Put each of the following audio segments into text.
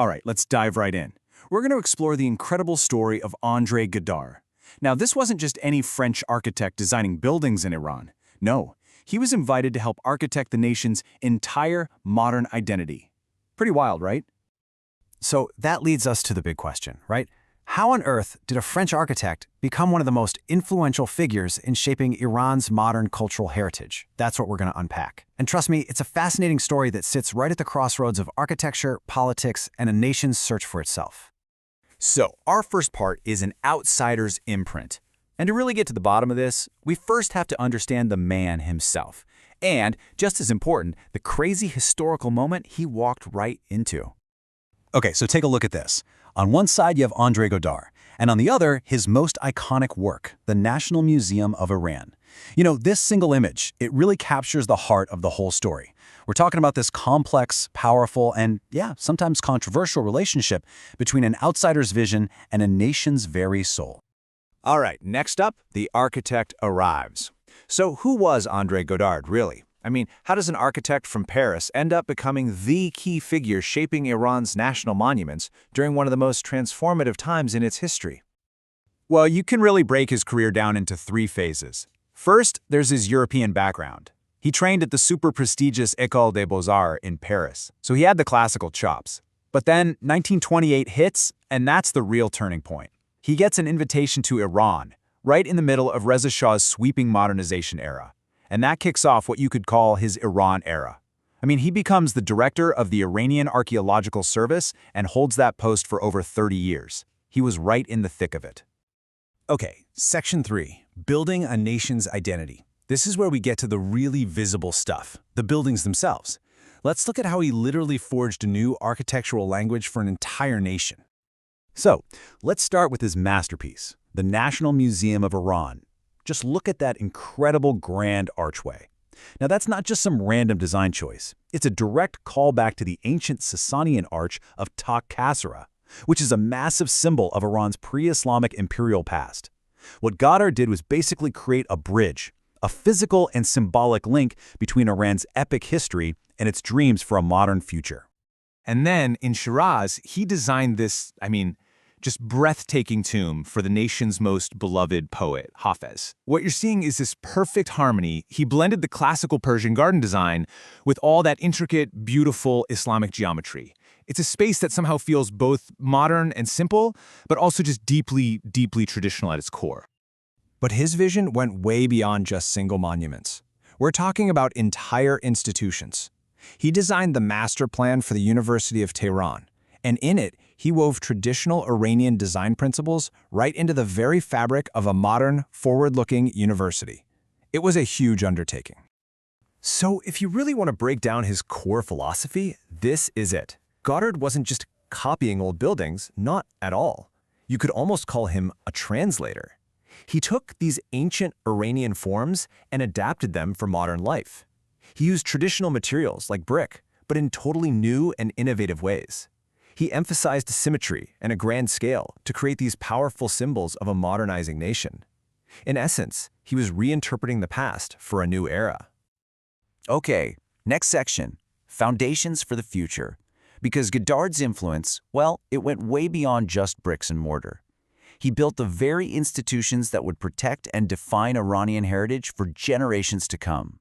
All right, let's dive right in. We're going to explore the incredible story of André Godard. Now, this wasn't just any French architect designing buildings in Iran. No, he was invited to help architect the nation's entire modern identity. Pretty wild, right? So that leads us to the big question, right? How on earth did a French architect become one of the most influential figures in shaping Iran's modern cultural heritage? That's what we're going to unpack. And trust me, it's a fascinating story that sits right at the crossroads of architecture, politics, and a nation's search for itself. So, our first part is an outsider's imprint. And to really get to the bottom of this, we first have to understand the man himself. And, just as important, the crazy historical moment he walked right into. Okay, so take a look at this. On one side, you have André Godard, and on the other, his most iconic work, the National Museum of Iran. You know, this single image, it really captures the heart of the whole story. We're talking about this complex, powerful, and, yeah, sometimes controversial relationship between an outsider's vision and a nation's very soul. All right, next up, the architect arrives. So who was André Godard, really? I mean, how does an architect from Paris end up becoming the key figure shaping Iran's national monuments during one of the most transformative times in its history? Well, you can really break his career down into three phases. First, there's his European background. He trained at the super prestigious École des Beaux-Arts in Paris, so he had the classical chops. But then 1928 hits, and that's the real turning point. He gets an invitation to Iran, right in the middle of Reza Shah's sweeping modernization era. And that kicks off what you could call his Iran era. I mean, he becomes the director of the Iranian Archaeological Service and holds that post for over 30 years. He was right in the thick of it. Okay, Section 3, Building a Nation's Identity. This is where we get to the really visible stuff, the buildings themselves. Let's look at how he literally forged a new architectural language for an entire nation. So, let's start with his masterpiece, the National Museum of Iran. Just look at that incredible grand archway. Now, that's not just some random design choice. It's a direct callback to the ancient Sasanian arch of Ta Qasra, which is a massive symbol of Iran's pre-Islamic imperial past. What Godard did was basically create a bridge, a physical and symbolic link between Iran's epic history and its dreams for a modern future. And then, in Shiraz, he designed this, just breathtaking tomb for the nation's most beloved poet, Hafez. What you're seeing is this perfect harmony. He blended the classical Persian garden design with all that intricate, beautiful Islamic geometry. It's a space that somehow feels both modern and simple, but also just deeply, deeply traditional at its core. But his vision went way beyond just single monuments. We're talking about entire institutions. He designed the master plan for the University of Tehran, and in it, he wove traditional Iranian design principles right into the very fabric of a modern, forward-looking university. It was a huge undertaking. So if you really want to break down his core philosophy, this is it. Godard wasn't just copying old buildings, not at all. You could almost call him a translator. He took these ancient Iranian forms and adapted them for modern life. He used traditional materials like brick, but in totally new and innovative ways. He emphasized symmetry and a grand scale to create these powerful symbols of a modernizing nation. In essence, he was reinterpreting the past for a new era. Okay, next section, Foundations for the Future. Because Godard's influence, well, it went way beyond just bricks and mortar. He built the very institutions that would protect and define Iranian heritage for generations to come.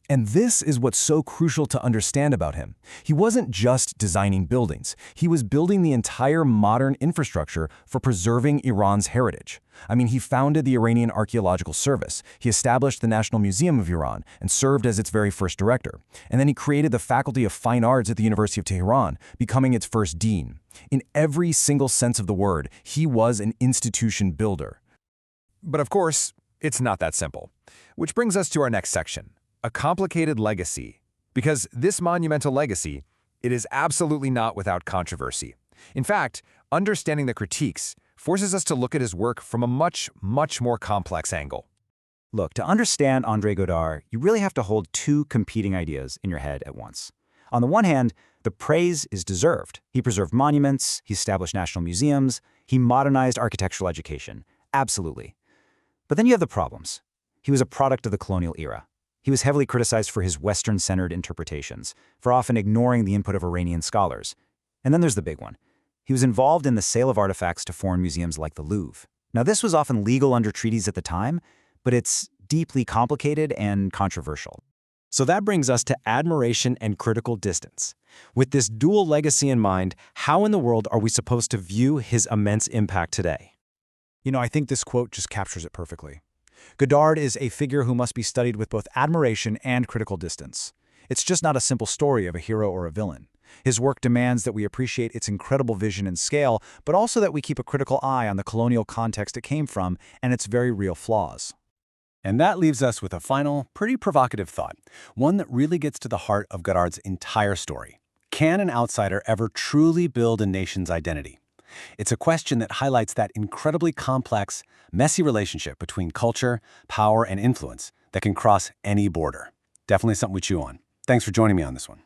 And this is what's so crucial to understand about him. He wasn't just designing buildings. He was building the entire modern infrastructure for preserving Iran's heritage. He founded the Iranian Archaeological Service. He established the National Museum of Iran and served as its very first director. And then he created the Faculty of Fine Arts at the University of Tehran, becoming its first dean. In every single sense of the word, he was an institution builder. But of course, it's not that simple. Which brings us to our next section. A complicated legacy. Because this monumental legacy, it is absolutely not without controversy. In fact, understanding the critiques forces us to look at his work from a much, much more complex angle. Look, to understand André Godard, you really have to hold two competing ideas in your head at once. On the one hand, the praise is deserved. He preserved monuments, he established national museums, he modernized architectural education. Absolutely. But then you have the problems. He was a product of the colonial era. He was heavily criticized for his Western-centered interpretations, for often ignoring the input of Iranian scholars. And then there's the big one. He was involved in the sale of artifacts to foreign museums like the Louvre. Now, this was often legal under treaties at the time, but it's deeply complicated and controversial. So that brings us to admiration and critical distance. With this dual legacy in mind, how in the world are we supposed to view his immense impact today? I think this quote just captures it perfectly. Godard is a figure who must be studied with both admiration and critical distance. It's just not a simple story of a hero or a villain. His work demands that we appreciate its incredible vision and scale, but also that we keep a critical eye on the colonial context it came from and its very real flaws. And that leaves us with a final, pretty provocative thought, one that really gets to the heart of Godard's entire story. Can an outsider ever truly build a nation's identity? It's a question that highlights that incredibly complex, messy relationship between culture, power, and influence that can cross any border. Definitely something we chew on. Thanks for joining me on this one.